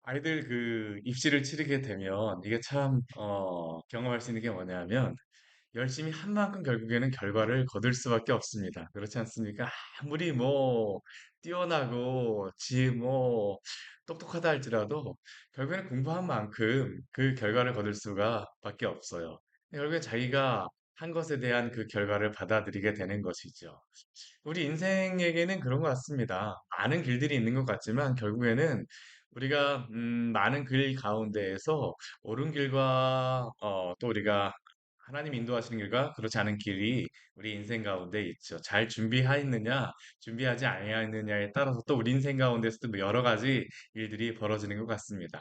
아이들 입시를 치르게 되면 이게 참, 경험할 수 있는 게 뭐냐면 열심히 한 만큼 결국에는 결과를 거둘 수밖에 없습니다. 그렇지 않습니까? 아무리 뭐, 뛰어나고, 똑똑하다 할지라도 결국에는 공부한 만큼 그 결과를 거둘 수가 밖에 없어요. 결국엔 자기가 한 것에 대한 그 결과를 받아들이게 되는 것이죠. 우리 인생에게는 그런 것 같습니다. 많은 길들이 있는 것 같지만 결국에는 우리가 많은 길 가운데에서 옳은 길과 또 우리가 하나님 인도하시는 길과 그렇지 않은 길이 우리 인생 가운데 있죠. 잘 준비하였느냐, 준비하지 아니하였느냐에 따라서 또 우리 인생 가운데서도 뭐 여러 가지 일들이 벌어지는 것 같습니다.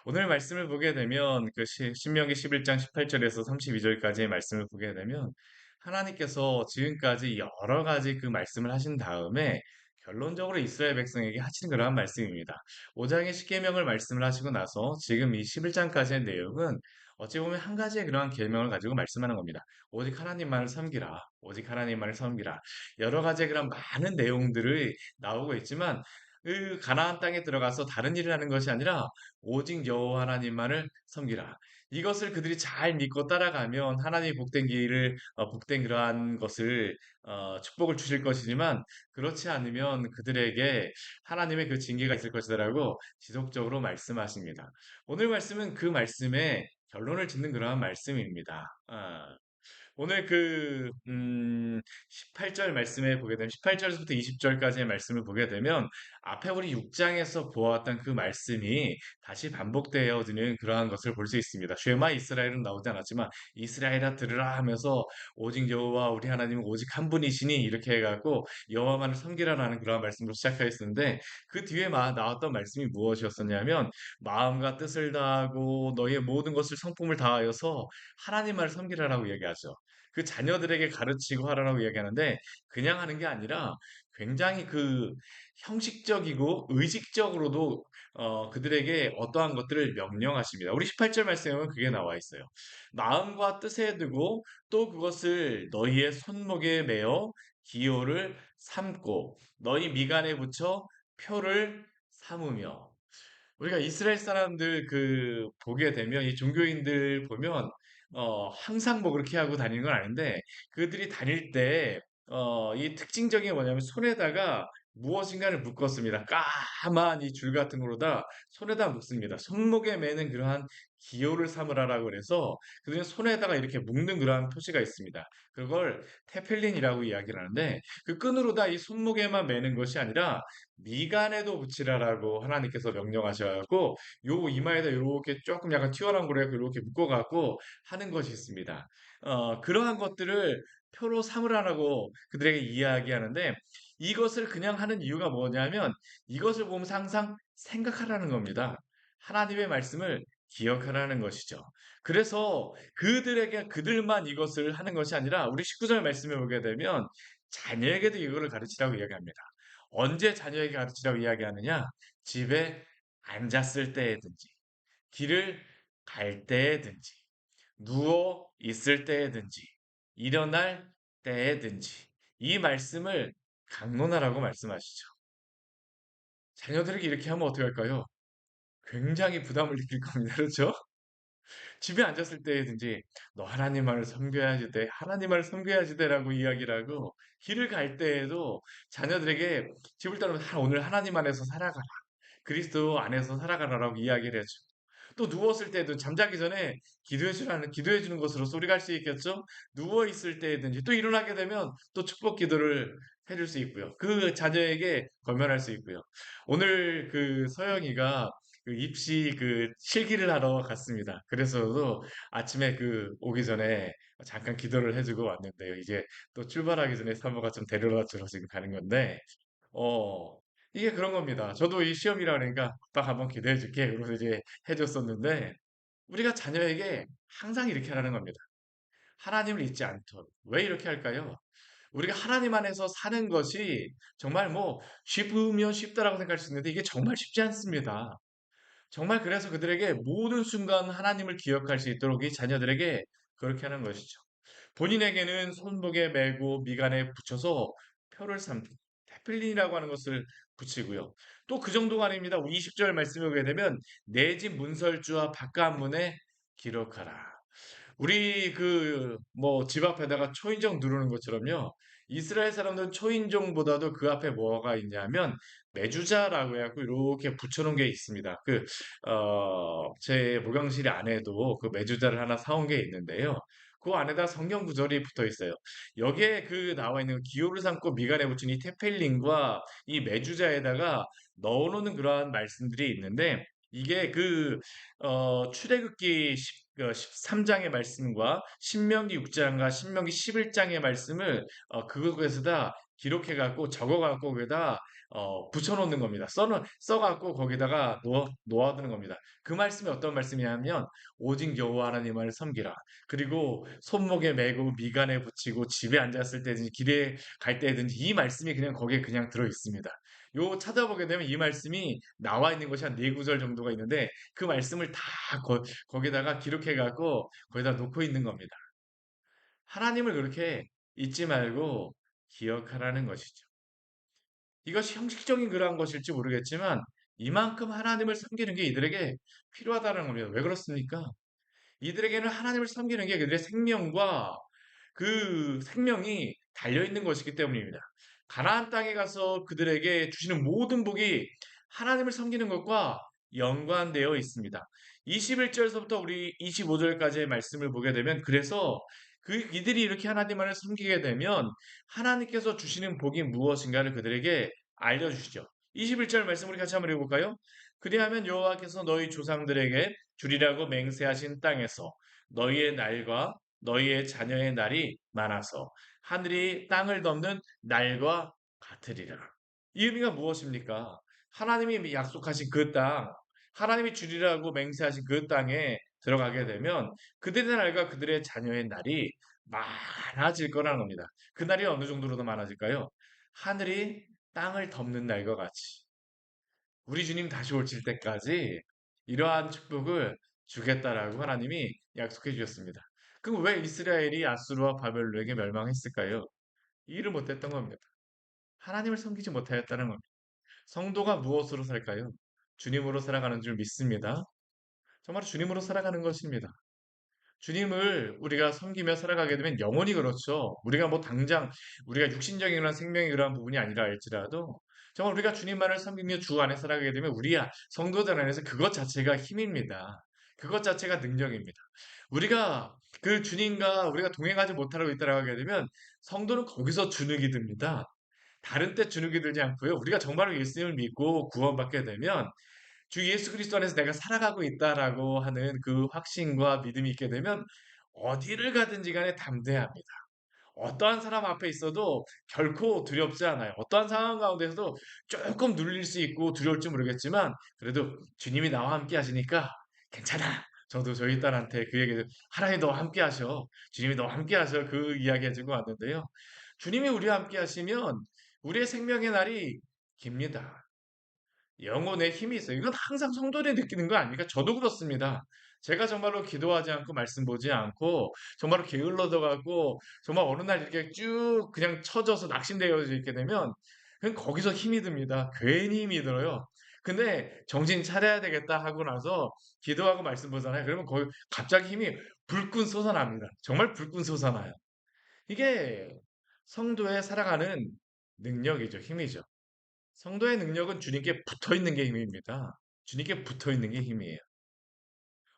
오늘 말씀을 보게 되면 신명기 11장 18절에서 32절까지의 말씀을 보게 되면 하나님께서 지금까지 여러 가지 그 말씀을 하신 다음에 결론적으로 이스라엘 백성에게 하시는 그러한 말씀입니다. 5장의 십계명을 말씀을 하시고 나서 지금 이 11장까지의 내용은 어찌 보면 한 가지의 그러한 계명을 가지고 말씀하는 겁니다. 오직 하나님만을 섬기라. 오직 하나님만을 섬기라. 여러 가지의 그런 많은 내용들이 나오고 있지만 그 가나안 땅에 들어가서 다른 일을 하는 것이 아니라 오직 여호와 하나님만을 섬기라. 이것을 그들이 잘 믿고 따라가면 하나님이 복된 길을 복된 그러한 것을 축복을 주실 것이지만 그렇지 않으면 그들에게 하나님의 그 징계가 있을 것이다라고 지속적으로 말씀하십니다. 오늘 말씀은 그 말씀에 결론을 짓는 그러한 말씀입니다. 오늘 18절 말씀에 보게 되면, 18절에서부터 20절까지의 말씀을 보게 되면, 앞에 우리 6장에서 보았던 그 말씀이 다시 반복되어지는 그러한 것을 볼 수 있습니다. 쉐마 이스라엘은 나오지 않았지만, 이스라엘아 들으라 하면서, 오직 여호와 우리 하나님은 오직 한 분이시니, 이렇게 해갖고, 여호와만을 섬기라라는 그러한 말씀으로 시작하였는데, 그 뒤에 나왔던 말씀이 무엇이었었냐면, 마음과 뜻을 다하고, 너희의 모든 것을 성품을 다하여서, 하나님만을 섬기라라고 얘기하죠. 그 자녀들에게 가르치고 하라고 이야기하는데 그냥 하는 게 아니라 굉장히 그 형식적이고 의식적으로도 그들에게 어떠한 것들을 명령하십니다. 우리 18절 말씀에 보면 그게 나와 있어요. 마음과 뜻에 두고 또 그것을 너희의 손목에 매어 기호를 삼고 너희 미간에 붙여 표를 삼으며 우리가 이스라엘 사람들 보게 되면 이 종교인들 보면 항상 뭐 그렇게 하고 다니는 건 아닌데 그들이 다닐 때 이 특징적인 게 뭐냐면 손에다가 무엇인가를 묶었습니다. 까만 이 줄 같은 거로다 손에다 묶습니다. 손목에 매는 그러한 기호를 삼으라라고 그래서 그들은 손에다가 이렇게 묶는 그러한 표시가 있습니다. 그걸 테펠린이라고 이야기를 하는데 그 끈으로다 이 손목에만 매는 것이 아니라 미간에도 붙이라라고 하나님께서 명령하셔갖고 요 이마에다 이렇게 조금 약간 튀어나온 거를 이렇게 묶어갖고 하는 것이 있습니다. 그러한 것들을 표로 삼으라라고 그들에게 이야기하는데 이것을 그냥 하는 이유가 뭐냐면 이것을 보면서 항상 생각하라는 겁니다. 하나님의 말씀을 기억하라는 것이죠. 그래서 그들에게 그들만 이것을 하는 것이 아니라 우리 19절 말씀에 보게 되면 자녀에게도 이거를 가르치라고 이야기합니다. 언제 자녀에게 가르치라고 이야기하느냐? 집에 앉았을 때에든지, 길을 갈 때에든지, 누워 있을 때에든지, 일어날 때에든지, 이 말씀을 강론하라고 말씀하시죠. 자녀들에게 이렇게 하면 어떻게 할까요? 굉장히 부담을 느낄 겁니다. 그렇죠? 집에 앉았을 때든지 너 하나님만을 섬겨야지 돼. 하나님만을 섬겨야지 돼라고 이야기를 하고 길을 갈 때에도 자녀들에게 집을 떠나면 오늘 하나님 안에서 살아가라. 그리스도 안에서 살아가라라고 이야기를 해줘. 또 누웠을 때도 잠자기 전에 기도해 주는 것으로서 우리가 할 수 있겠죠? 누워 있을 때든지 또 일어나게 되면 또 축복 기도를 해줄 수 있고요. 그 자녀에게 권면할 수 있고요. 오늘 서영이가 입시 실기를 하러 갔습니다. 그래서도 아침에 오기 전에 잠깐 기도를 해주고 왔는데요. 이제 또 출발하기 전에 사모가 좀 데려다 주러 지금 가는 건데, 어, 이게 그런 겁니다. 저도 이 시험이라 그러니까 아빠 한번 기도해 줄게. 그러면서 이제 해줬었는데, 우리가 자녀에게 항상 이렇게 하라는 겁니다. 하나님을 잊지 않도록. 왜 이렇게 할까요? 우리가 하나님 안에서 사는 것이 정말 뭐 쉽으면 쉽다라고 생각할 수 있는데 이게 정말 쉽지 않습니다. 정말 그래서 그들에게 모든 순간 하나님을 기억할 수 있도록 이 자녀들에게 그렇게 하는 것이죠. 본인에게는 손목에 매고 미간에 붙여서 표를 삼, 테플린이라고 하는 것을 붙이고요. 또 그 정도가 아닙니다. 20절 말씀에 보게 되면 내 집 문설주와 바깥문에 기록하라. 우리 그 뭐 집 앞에다가 초인종 누르는 것처럼요. 이스라엘 사람들은 초인종보다도 그 앞에 뭐가 있냐면 메주자라고 해갖고 이렇게 붙여놓은 게 있습니다. 제 물광실 안에도 그 메주자를 하나 사온 게 있는데요. 그 안에다 성경 구절이 붙어 있어요. 여기에 그 나와 있는 기호를 삼고 미간에 붙인 이 테펠린과 이 메주자에다가 넣어놓는 그러한 말씀들이 있는데 이게 출애굽기 13장의 말씀과 신명기 6장과 신명기 11장의 말씀을 그것에서 다 기록해 갖고 적어 갖고 거기다 붙여 놓는 겁니다. 써 갖고 거기다가 놓아두는 겁니다. 그 말씀이 어떤 말씀이냐면 오직 여호와 하나님을 섬기라. 그리고 손목에 메고 미간에 붙이고 집에 앉았을 때든지 길에 갈 때든지 이 말씀이 그냥 거기에 그냥 들어 있습니다. 요 찾아보게 되면 이 말씀이 나와 있는 것이 한 네 구절 정도가 있는데 그 말씀을 다 거기다가 기록해 갖고 거기다 놓고 있는 겁니다. 하나님을 그렇게 잊지 말고 기억하라는 것이죠. 이것이 형식적인 그러한 것일지 모르겠지만 이만큼 하나님을 섬기는 게 이들에게 필요하다는 겁니다. 왜 그렇습니까? 이들에게는 하나님을 섬기는 게 그들의 생명과 그 생명이 달려 있는 것이기 때문입니다. 가나안 땅에 가서 그들에게 주시는 모든 복이 하나님을 섬기는 것과 연관되어 있습니다. 21절서부터 우리 25절까지의 말씀을 보게 되면 그래서 이들이 이렇게 하나님을 섬기게 되면 하나님께서 주시는 복이 무엇인가를 그들에게 알려주시죠. 21절 말씀 우리 같이 한번 읽어볼까요? 그리하면 여호와께서 너희 조상들에게 주리라고 맹세하신 땅에서 너희의 날과 너희의 자녀의 날이 많아서 하늘이 땅을 덮는 날과 같으리라. 이 의미가 무엇입니까? 하나님이 약속하신 그 땅, 하나님이 주리라고 맹세하신 그 땅에 들어가게 되면 그들의 날과 그들의 자녀의 날이 많아질 거라는 겁니다. 그 날이 어느 정도로 더 많아질까요? 하늘이 땅을 덮는 날과 같이. 우리 주님 다시 오실 때까지 이러한 축복을 주겠다라고 하나님이 약속해 주셨습니다. 그럼 왜 이스라엘이 아수르와 바벨론에게 멸망했을까요? 일을 못했던 겁니다. 하나님을 섬기지 못하였다는 겁니다. 성도가 무엇으로 살까요? 주님으로 살아가는 줄 믿습니다. 정말 주님으로 살아가는 것입니다. 주님을 우리가 섬기며 살아가게 되면 영원히 그렇죠. 우리가 뭐 당장 우리가 육신적인 그런 생명의 그러한 부분이 아니라 할지라도 정말 우리가 주님만을 섬기며 주 안에 살아가게 되면 우리야 성도들 안에서 그것 자체가 힘입니다. 그것 자체가 능력입니다. 우리가 그 주님과 우리가 동행하지 못하고 있다고 하게 되면 성도는 거기서 주눅이 듭니다. 다른 때 주눅이 들지 않고요. 우리가 정말로 예수님을 믿고 구원받게 되면 주 예수 그리스도 안에서 내가 살아가고 있다라고 하는 그 확신과 믿음이 있게 되면 어디를 가든지 간에 담대합니다. 어떠한 사람 앞에 있어도 결코 두렵지 않아요. 어떠한 상황 가운데서도 조금 눌릴 수 있고 두려울지 모르겠지만 그래도 주님이 나와 함께 하시니까 괜찮아. 저도 저희 딸한테 그 얘기를 하나님 너와 함께 하셔. 주님이 너와 함께 하셔. 그 이야기 해주고 왔는데요. 주님이 우리와 함께 하시면 우리의 생명의 날이 깁니다. 영혼에 힘이 있어요. 이건 항상 성도들이 느끼는 거 아닙니까? 저도 그렇습니다. 제가 정말로 기도하지 않고 말씀 보지 않고 정말로 게을러져 갖고 정말 어느 날 이렇게 쭉 그냥 처져서 낙심되어 있게 되면 그냥 거기서 힘이 듭니다. 괜히 힘이 들어요. 근데 정신 차려야 되겠다 하고 나서 기도하고 말씀 보잖아요. 그러면 거기 갑자기 힘이 불끈 솟아납니다. 정말 불끈 솟아나요. 이게 성도의 살아가는 능력이죠. 힘이죠. 성도의 능력은 주님께 붙어 있는 게 힘입니다. 주님께 붙어 있는 게 힘이에요.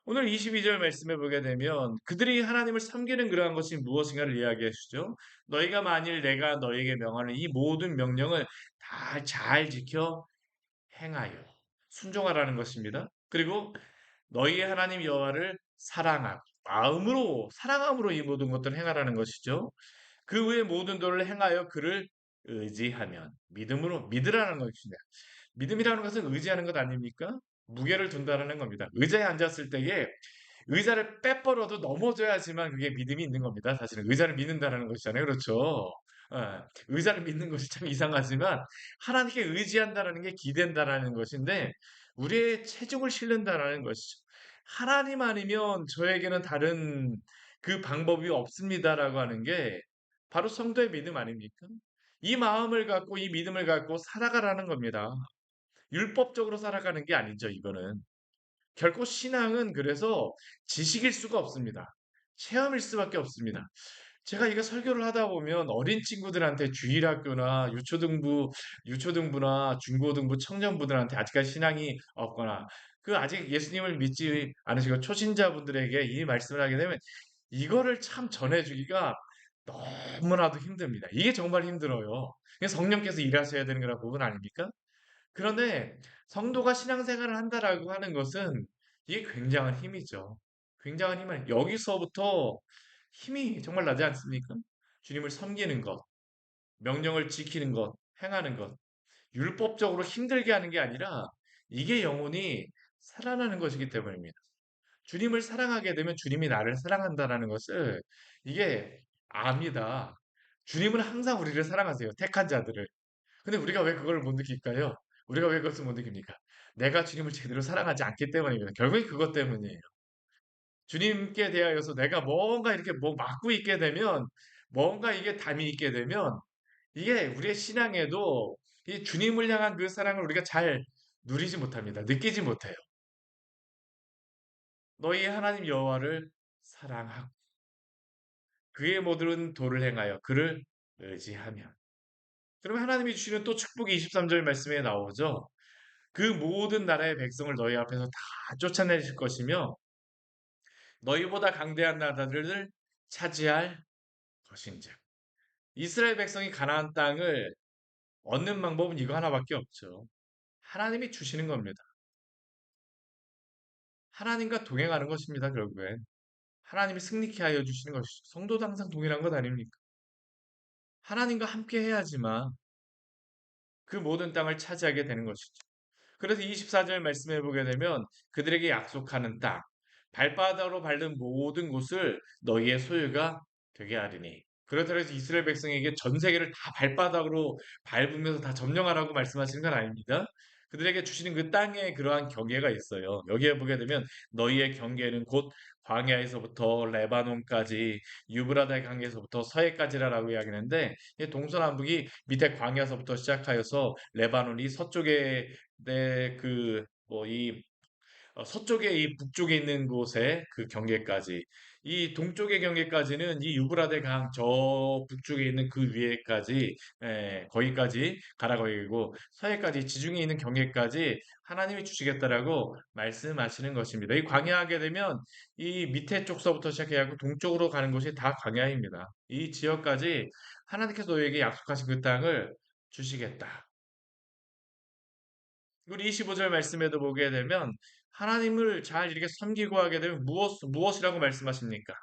오늘 22절 말씀해 보게 되면 그들이 하나님을 섬기는 그러한 것이 무엇인가를 이야기해 주죠. 너희가 만일 내가 너희에게 명하는 이 모든 명령을 다 잘 지켜 행하여 순종하라는 것입니다. 그리고 너희의 하나님 여호와를 사랑하고 마음으로 사랑함으로 이 모든 것들을 행하라는 것이죠. 그 외의 모든 도를 행하여 그를 의지하면 믿음으로 믿으라는 것입니다. 믿음이라는 것은 의지하는 것 아닙니까? 무게를 둔다라는 겁니다. 의자에 앉았을 때에 의자를 빼버려도 넘어져야지만 그게 믿음이 있는 겁니다. 사실은 의자를 믿는다라는 것이잖아요. 그렇죠? 의자를 믿는 것이 참 이상하지만 하나님께 의지한다라는 게 기댄다라는 것인데 우리의 체중을 실른다라는 것이죠. 하나님 아니면 저에게는 다른 그 방법이 없습니다라고 하는 게 바로 성도의 믿음 아닙니까? 이 마음을 갖고 이 믿음을 갖고 살아가라는 겁니다. 율법적으로 살아가는 게 아니죠, 이거는. 결코 신앙은 그래서 지식일 수가 없습니다. 체험일 수밖에 없습니다. 제가 이거 설교를 하다 보면 어린 친구들한테 주일학교나 유초등부나 중고등부 청년부들한테 아직까지 신앙이 없거나 그 아직 예수님을 믿지 않으시고 초신자분들에게 이 말씀을 하게 되면 이거를 참 전해주기가 너무나도 힘듭니다. 이게 정말 힘들어요. 이게 성령께서 일하셔야 되는 그런 부분 아닙니까? 그런데 성도가 신앙생활을 한다라고 하는 것은 이게 굉장한 힘이죠. 굉장한 힘을 여기서부터 힘이 정말 나지 않습니까? 주님을 섬기는 것, 명령을 지키는 것, 행하는 것, 율법적으로 힘들게 하는 게 아니라 이게 영혼이 살아나는 것이기 때문입니다. 주님을 사랑하게 되면 주님이 나를 사랑한다라는 것을 이게 압니다. 주님은 항상 우리를 사랑하세요. 택한 자들을. 근데 우리가 왜 그걸 못 느낄까요? 우리가 왜 그것을 못 느낍니까? 내가 주님을 제대로 사랑하지 않기 때문입니다. 결국엔 그것 때문이에요. 주님께 대하여서 내가 뭔가 이렇게 뭐 막고 있게 되면, 뭔가 이게 담이 있게 되면, 이게 우리의 신앙에도 이 주님을 향한 그 사랑을 우리가 잘 누리지 못합니다. 느끼지 못해요. 너희 하나님 여호와를 사랑하고 그의 모든 도를 행하여 그를 의지하며. 그러면 하나님이 주시는 또 축복이 23절 말씀에 나오죠. 그 모든 나라의 백성을 너희 앞에서 다 쫓아내실 것이며 너희보다 강대한 나라들을 차지할 것인즉. 이스라엘 백성이 가나안 땅을 얻는 방법은 이거 하나밖에 없죠. 하나님이 주시는 겁니다. 하나님과 동행하는 것입니다, 결국엔. 하나님이 승리케 하여 주시는 것이죠. 성도도 항상 동일한 것 아닙니까? 하나님과 함께 해야지만 그 모든 땅을 차지하게 되는 것이죠. 그래서 24절 말씀해 보게 되면 그들에게 약속하는 땅, 발바닥으로 밟는 모든 곳을 너희의 소유가 되게 하리니. 그렇다고 해서 이스라엘 백성에게 전 세계를 다 발바닥으로 밟으면서 다 점령하라고 말씀하시는 건 아닙니다. 그들에게 주시는 그 땅에 그러한 경계가 있어요. 여기에 보게 되면 너희의 경계는 곧 광야에서부터 레바논까지 유브라데 강에서부터 서해까지라고 이야기하는데 동서남북이 밑에 광야서부터 시작하여서 레바논이 서쪽에 이 서쪽에 이 북쪽에 있는 곳에 그 경계까지 이 동쪽의 경계까지는 이 유브라데 강 저 북쪽에 있는 그 위에까지 거기까지 가라거기고 서해까지 지중해 있는 경계까지 하나님이 주시겠다라고 말씀하시는 것입니다. 이 광야하게 되면 이 밑에 쪽서부터 시작해서 동쪽으로 가는 곳이 다 광야입니다. 이 지역까지 하나님께서 너에게 약속하신 그 땅을 주시겠다. 우리 25절 말씀에도 보게 되면 하나님을 잘 이렇게 섬기고 하게 되면 무엇이라고 말씀하십니까?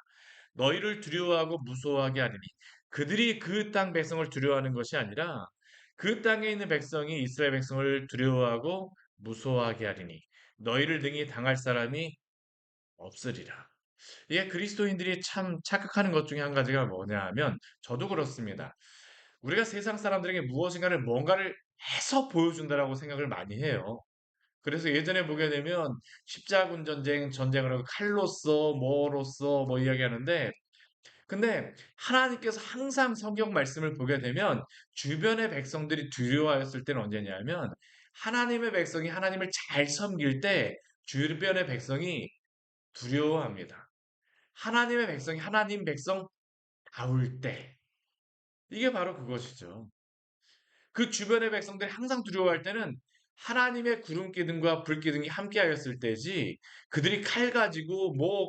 너희를 두려워하고 무서워하게 하리니 그들이 그 땅 백성을 두려워하는 것이 아니라 그 땅에 있는 백성이 이스라엘 백성을 두려워하고 무서워하게 하리니 너희를 등이 당할 사람이 없으리라. 이게 그리스도인들이 참 착각하는 것 중에 한 가지가 뭐냐 하면 저도 그렇습니다. 우리가 세상 사람들에게 무엇인가를 뭔가를 해서 보여준다라고 생각을 많이 해요. 그래서 예전에 보게 되면 십자군 전쟁을 하고 칼로써 뭐로써 뭐 이야기하는데 근데 하나님께서 항상 성경 말씀을 보게 되면 주변의 백성들이 두려워하였을 때는 언제냐면 하나님의 백성이 하나님을 잘 섬길 때 주변의 백성이 두려워합니다. 하나님의 백성이 하나님 백성다울 때 이게 바로 그것이죠. 그 주변의 백성들이 항상 두려워할 때는 하나님의 구름 기둥과 불 기둥이 함께하였을 때지 그들이 칼 가지고 뭐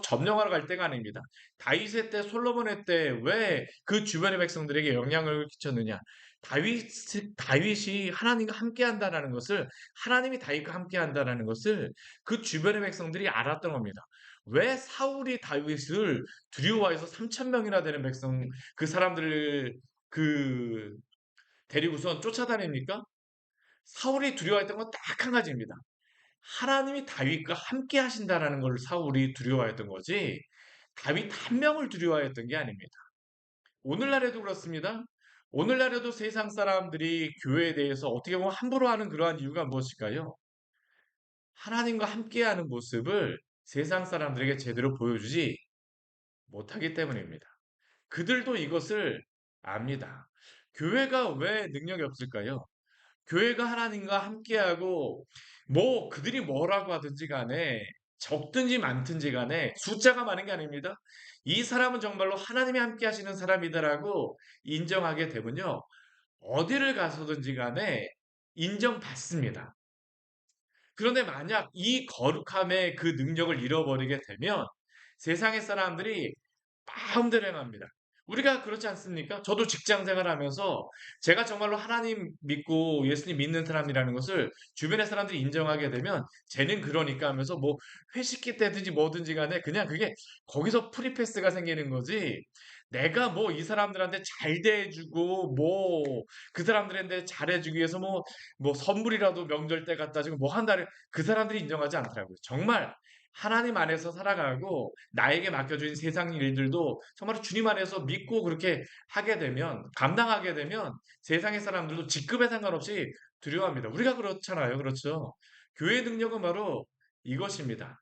점령하러 갈 때가 아닙니다. 다윗의 때 솔로몬의 때 왜 그 주변의 백성들에게 영향을 끼쳤느냐? 다윗이 하나님과 함께한다라는 것을 하나님이 다윗과 함께한다라는 것을 그 주변의 백성들이 알았던 겁니다. 왜 사울이 다윗을 두려워해서 3천 명이나 되는 백성 그 사람들을 그 데리고선 쫓아다닙니까? 사울이 두려워했던 건 딱 한 가지입니다. 하나님이 다윗과 함께 하신다라는 걸 사울이 두려워했던 거지, 다윗 한 명을 두려워했던 게 아닙니다. 오늘날에도 그렇습니다. 오늘날에도 세상 사람들이 교회에 대해서 어떻게 보면 함부로 하는 그러한 이유가 무엇일까요? 하나님과 함께하는 모습을 세상 사람들에게 제대로 보여주지 못하기 때문입니다. 그들도 이것을 압니다. 교회가 왜 능력이 없을까요? 교회가 하나님과 함께하고 뭐 그들이 뭐라고 하든지 간에 적든지 많든지 간에 숫자가 많은 게 아닙니다. 이 사람은 정말로 하나님이 함께 하시는 사람이다라고 인정하게 되면요. 어디를 가서든지 간에 인정받습니다. 그런데 만약 이 거룩함의 그 능력을 잃어버리게 되면 세상의 사람들이 마음대로 행합니다. 우리가 그렇지 않습니까? 저도 직장 생활하면서 제가 정말로 하나님 믿고 예수님 믿는 사람이라는 것을 주변의 사람들이 인정하게 되면 쟤는 그러니까 하면서 뭐 회식기 때든지 뭐든지 간에 그냥 그게 거기서 프리패스가 생기는 거지. 내가 뭐 이 사람들한테 잘 대해주고 뭐 그 사람들한테 잘해주기 위해서 뭐 선물이라도 명절 때 갖다 주고 뭐 한다를 그 사람들이 인정하지 않더라고요. 정말 하나님 안에서 살아가고 나에게 맡겨진 세상 일들도 정말 주님 안에서 믿고 그렇게 하게 되면 감당하게 되면 세상의 사람들도 직급에 상관없이 두려워합니다. 우리가 그렇잖아요. 그렇죠? 교회의 능력은 바로 이것입니다.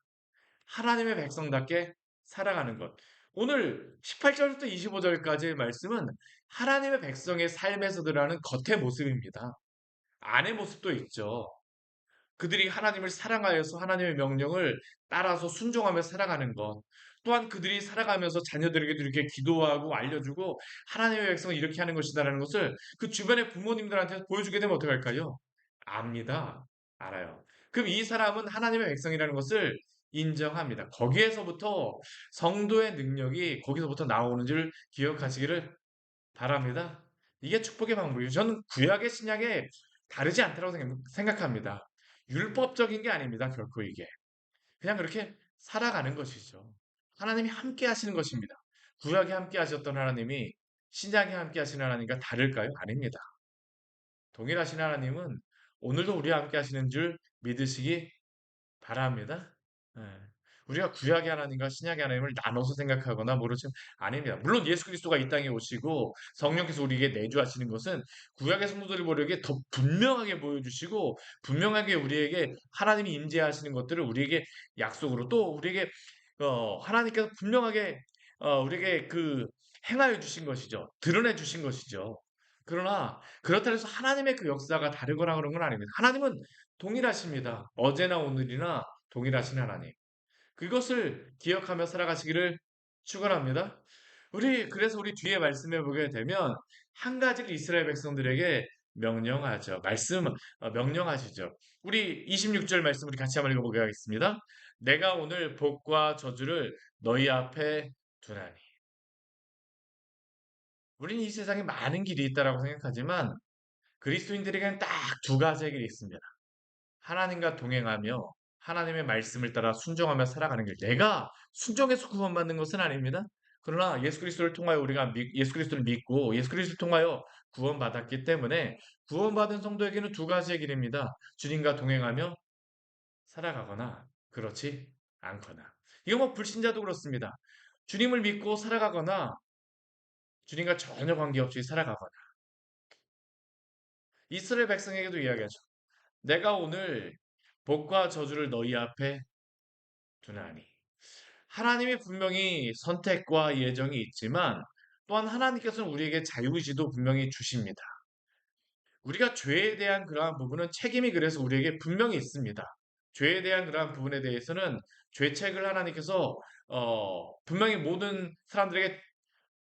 하나님의 백성답게 살아가는 것. 오늘 18절부터 25절까지의 말씀은 하나님의 백성의 삶에서 드러나는 겉의 모습입니다. 안의 모습도 있죠. 그들이 하나님을 사랑하여서 하나님의 명령을 따라서 순종하며 살아가는 것. 또한 그들이 살아가면서 자녀들에게도 이렇게 기도하고 알려주고 하나님의 백성을 이렇게 하는 것이다라는 것을 그 주변의 부모님들한테 보여주게 되면 어떡할까요? 압니다. 알아요. 그럼 이 사람은 하나님의 백성이라는 것을 인정합니다. 거기에서부터 성도의 능력이 거기서부터 나오는 줄 기억하시기를 바랍니다. 이게 축복의 방법이에요. 저는 구약의 신약에 다르지 않다고 생각합니다. 율법적인 게 아닙니다. 결코 이게. 그냥 그렇게 살아가는 것이죠. 하나님이 함께 하시는 것입니다. 구약에 함께 하셨던 하나님이 신약에 함께 하시는 하나님과 다를까요? 아닙니다. 동일하신 하나님은 오늘도 우리와 함께 하시는 줄 믿으시기 바랍니다. 예. 우리가 구약의 하나님과 신약의 하나님을 나눠서 생각하거나 모르지만 아닙니다. 물론 예수 그리스도가 이 땅에 오시고 성령께서 우리에게 내주하시는 것은 구약의 성도들이 보려기에 더 분명하게 보여주시고 분명하게 우리에게 하나님이 임재하시는 것들을 우리에게 약속으로 또 우리에게 하나님께서 분명하게 우리에게 그 행하여 주신 것이죠. 드러내 주신 것이죠. 그러나 그렇다 해서 하나님의 그 역사가 다르거나 그런 건 아닙니다. 하나님은 동일하십니다. 어제나 오늘이나 동일하신 하나님. 그것을 기억하며 살아가시기를 축원합니다. 그래서 우리 뒤에 말씀해 보게 되면 한 가지를 이스라엘 백성들에게 명령하죠. 명령하시죠. 우리 26절 말씀 우리 같이 한번 읽어보게 하겠습니다. 내가 오늘 복과 저주를 너희 앞에 두나니. 우리는 이 세상에 많은 길이 있다라고 생각하지만 그리스도인들에게는 딱 두 가지의 길이 있습니다. 하나님과 동행하며 하나님의 말씀을 따라 순종하며 살아가는 길. 내가 순종해서 구원받는 것은 아닙니다. 그러나 예수 그리스도를 통하여 우리가 예수 그리스도를 믿고 예수 그리스도를 통하여 구원받았기 때문에 구원받은 성도에게는 두 가지의 길입니다. 주님과 동행하며 살아가거나 그렇지 않거나. 이거 뭐 불신자도 그렇습니다. 주님을 믿고 살아가거나 주님과 전혀 관계없이 살아가거나. 이스라엘 백성에게도 이야기하죠. 내가 오늘 복과 저주를 너희 앞에 두나니. 하나님이 분명히 선택과 예정이 있지만 또한 하나님께서는 우리에게 자유의지도 분명히 주십니다. 우리가 죄에 대한 그러한 부분은 책임이 그래서 우리에게 분명히 있습니다. 죄에 대한 그러한 부분에 대해서는 죄책을 하나님께서 분명히 모든 사람들에게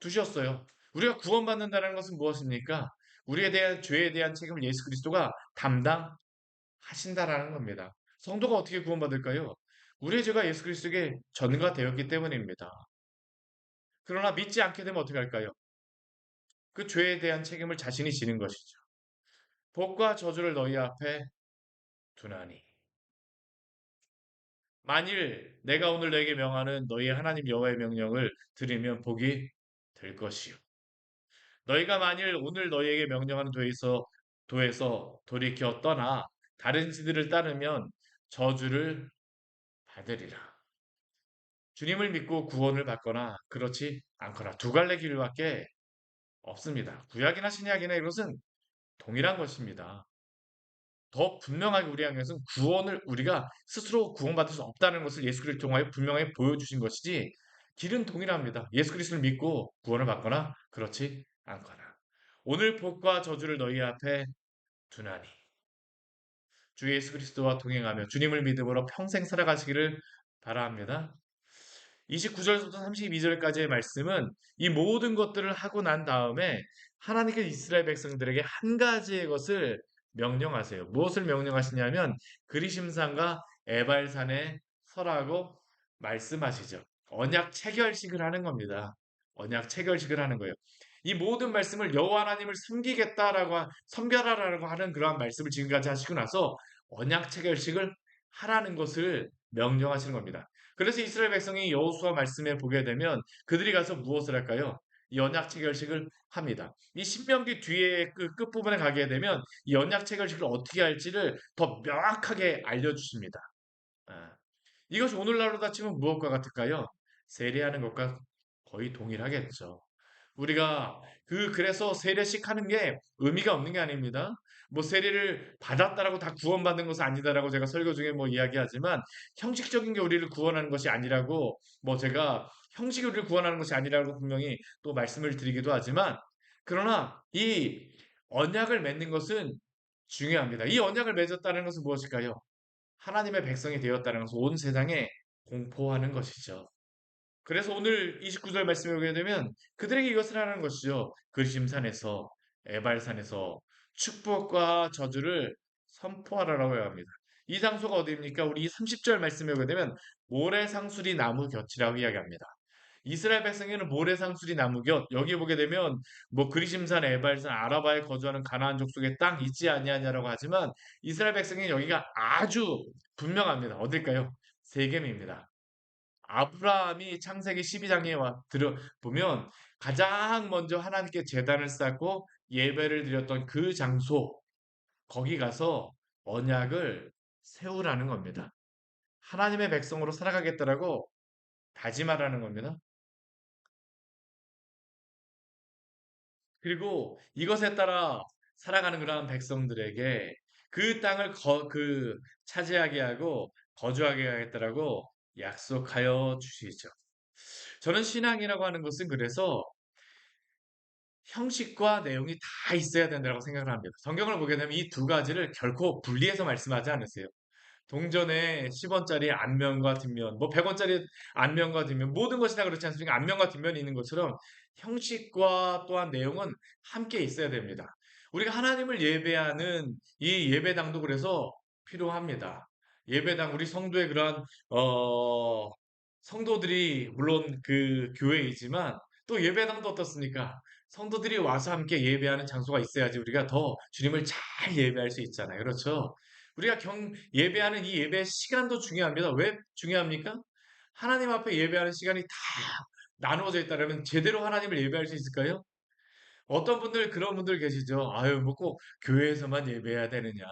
두셨어요. 우리가 구원받는다는 것은 무엇입니까? 우리에 대한 죄에 대한 책임을 예수 그리스도가 담당하신다라는 겁니다. 성도가 어떻게 구원받을까요? 우리의 죄가 예수 그리스도에게 전가되었기 때문입니다. 그러나 믿지 않게 되면 어떻게 할까요? 그 죄에 대한 책임을 자신이 지는 것이죠. 복과 저주를 너희 앞에 두나니. 만일 내가 오늘 너에게 명하는 너희 하나님 여호와의 명령을 들으면 복이 될 것이요. 너희가 만일 오늘 너희에게 명령하는 도에서 돌이켜 떠나 다른 지들을 따르면 저주를 받으리라. 주님을 믿고 구원을 받거나 그렇지 않거나 두 갈래 길밖에 없습니다. 구약이나 신약이나 이것은 동일한 것입니다. 더 분명하게 우리 향해서는 구원을 우리가 스스로 구원받을 수 없다는 것을 예수 그리스도를 통하여 분명하게 보여주신 것이지 길은 동일합니다. 예수 그리스도를 믿고 구원을 받거나 그렇지 않거나. 오늘 복과 저주를 너희 앞에 두나니 주 예수 그리스도와 동행하며 주님을 믿음으로 평생 살아가시기를 바랍니다. 29절부터 32절까지의 말씀은 이 모든 것들을 하고 난 다음에 하나님께서 이스라엘 백성들에게 한 가지의 것을 명령하세요. 무엇을 명령하시냐면 그리심산과 에발산에 설하고 말씀하시죠. 언약 체결식을 하는 겁니다. 언약 체결식을 하는 거예요. 이 모든 말씀을 여호와 하나님을 섬겨라라고 하는 그러한 말씀을 지금까지 하시고 나서 언약 체결식을 하라는 것을 명령하시는 겁니다. 그래서 이스라엘 백성이 여호수아 말씀에 보게 되면 그들이 가서 무엇을 할까요? 이 언약 체결식을 합니다. 이 신명기 뒤에 그 끝부분에 가게 되면 이 언약 체결식을 어떻게 할지를 더 명확하게 알려주십니다. 아, 이것이 오늘날로 따지면 무엇과 같을까요? 세례하는 것과 거의 동일하겠죠. 우리가 그래서 세례식 하는 게 의미가 없는 게 아닙니다. 뭐 세례를 받았다라고 다 구원받는 것은 아니다라고 제가 설교 중에 뭐 이야기하지만 형식적인 게 우리를 구원하는 것이 아니라고 뭐 제가 형식이 우리를 구원하는 것이 아니라고 분명히 또 말씀을 드리기도 하지만 그러나 이 언약을 맺는 것은 중요합니다. 이 언약을 맺었다는 것은 무엇일까요? 하나님의 백성이 되었다는 것을 온 세상에 공포하는 것이죠. 그래서 오늘 29절 말씀에 보게 되면 그들에게 이것을 하라는 것이죠. 그리심산에서 에발산에서 축복과 저주를 선포하라라고 해야 합니다. 이 장소가 어디입니까? 우리 30절 말씀에 보게 되면 모래상수리 나무 곁이라고 이야기합니다. 이스라엘 백성에는 모래상수리 나무 곁 여기 보게 되면 뭐 그리심산 에발산 아라바에 거주하는 가나안 족속의 땅 있지 아니하냐라고 하지만 이스라엘 백성에는 여기가 아주 분명합니다. 어딜까요? 세겜입니다. 아브라함이 창세기 12장에 들어보면 가장 먼저 하나님께 제단을 쌓고 예배를 드렸던 그 장소, 거기 가서 언약을 세우라는 겁니다. 하나님의 백성으로 살아가겠다라고 다짐하라는 겁니다. 그리고 이것에 따라 살아가는 그러한 백성들에게 그 땅을 차지하게 하고 거주하게 하겠다라고 약속하여 주시죠. 저는 신앙이라고 하는 것은 그래서 형식과 내용이 다 있어야 된다고 생각을 합니다. 성경을 보게 되면 이 두 가지를 결코 분리해서 말씀하지 않으세요. 동전에 10원짜리 앞면과 뒷면, 뭐 100원짜리 앞면과 뒷면, 모든 것이 다 그렇지 않습니까? 앞면과 뒷면이 있는 것처럼 형식과 또한 내용은 함께 있어야 됩니다. 우리가 하나님을 예배하는 이 예배당도 그래서 필요합니다. 예배당, 우리 성도의 그러한, 성도들이 물론 그 교회이지만 또 예배당도 어떻습니까? 성도들이 와서 함께 예배하는 장소가 있어야지 우리가 더 주님을 잘 예배할 수 있잖아요. 그렇죠? 우리가 예배하는 이 예배 시간도 중요합니다. 왜 중요합니까? 하나님 앞에 예배하는 시간이 다 나누어져 있다면 제대로 하나님을 예배할 수 있을까요? 어떤 분들 그런 분들 계시죠. 아유, 뭐 꼭 교회에서만 예배해야 되느냐.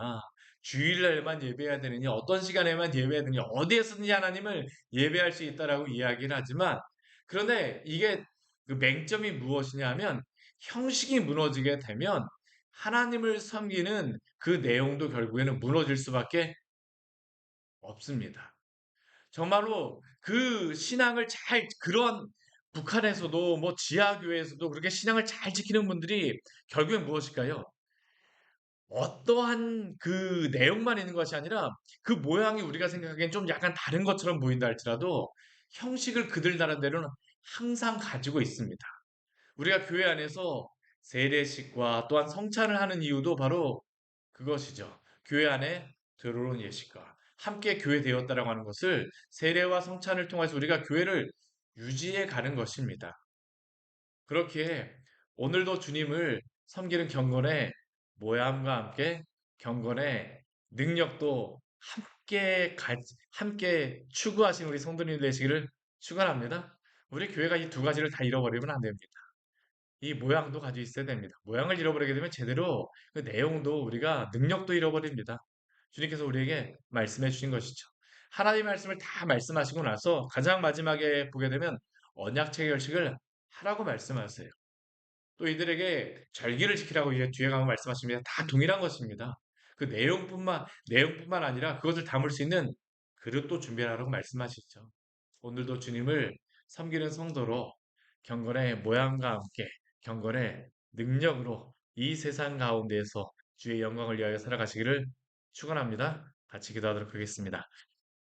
주일날만 예배해야 되느냐. 어떤 시간에만 예배해야 되느냐. 어디에서든지 하나님을 예배할 수 있다라고 이야기를 하지만 그런데 이게 그 맹점이 무엇이냐 하면 형식이 무너지게 되면 하나님을 섬기는 그 내용도 결국에는 무너질 수밖에 없습니다. 정말로 그 신앙을 그런 북한에서도 뭐 지하교회에서도 그렇게 신앙을 잘 지키는 분들이 결국엔 무엇일까요? 어떠한 그 내용만 있는 것이 아니라 그 모양이 우리가 생각하기엔 좀 약간 다른 것처럼 보인다 할지라도 형식을 그들 나름대로는 항상 가지고 있습니다. 우리가 교회 안에서 세례식과 또한 성찬을 하는 이유도 바로 그것이죠. 교회 안에 들어온 예식과 함께 교회되었다라고 하는 것을 세례와 성찬을 통해서 우리가 교회를 유지해 가는 것입니다. 그렇기에 오늘도 주님을 섬기는 경건의 모양과 함께 경건의 능력도 함께 추구하신 우리 성도님 되시기를 축원합니다. 우리 교회가 이 두 가지를 다 잃어버리면 안 됩니다. 이 모양도 가지고 있어야 됩니다. 모양을 잃어버리게 되면 제대로 그 내용도 우리가 능력도 잃어버립니다. 주님께서 우리에게 말씀해 주신 것이죠. 하나님의 말씀을 다 말씀하시고 나서 가장 마지막에 보게 되면 언약 체결식을 하라고 말씀하세요. 또 이들에게 절기를 지키라고 이제 뒤에 가면 말씀하십니다. 다 동일한 것입니다. 그 내용뿐만 아니라 그것을 담을 수 있는 그릇도 준비하라고 말씀하시죠. 오늘도 주님을 섬기는 성도로 경건의 모양과 함께 경건의 능력으로 이 세상 가운데에서 주의 영광을 위하여 살아가시기를 축원합니다. 같이 기도하도록 하겠습니다.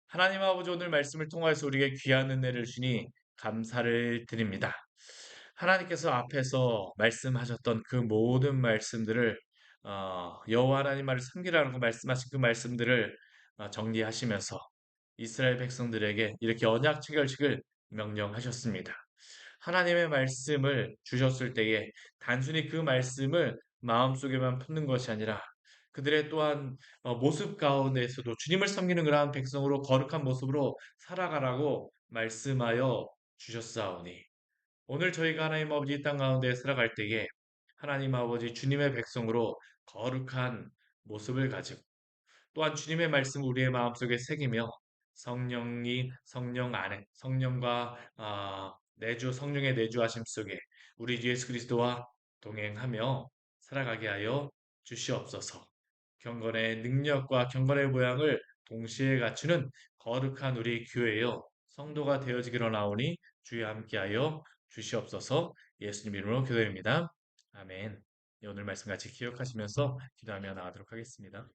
하나님 아버지 오늘 말씀을 통하여서 우리에게 귀한 은혜를 주니 감사를 드립니다. 하나님께서 앞에서 말씀하셨던 그 모든 말씀들을 여호와 하나님만을 섬기라고 말씀하신 그 말씀들을 정리하시면서 이스라엘 백성들에게 이렇게 언약 체결식을 명령하셨습니다. 하나님의 말씀을 주셨을 때에 단순히 그 말씀을 마음속에만 품는 것이 아니라 그들의 또한 모습 가운데에서도 주님을 섬기는 그러한 백성으로 거룩한 모습으로 살아가라고 말씀하여 주셨사오니 오늘 저희가 하나님 아버지 이 땅 가운데 살아갈 때에 하나님 아버지 주님의 백성으로 거룩한 모습을 가지고 또한 주님의 말씀을 우리의 마음속에 새기며 성령 안에 성령과 내주 성령의 내주하심 속에 우리 주 예수 그리스도와 동행하며 살아가게 하여 주시옵소서. 경건의 능력과 경건의 모양을 동시에 갖추는 거룩한 우리 교회여 성도가 되어지기로 나오니 주여 함께하여 주시옵소서. 예수님 이름으로 기도드립니다. 아멘. 네, 오늘 말씀 같이 기억하시면서 기도하며 나가도록 하겠습니다.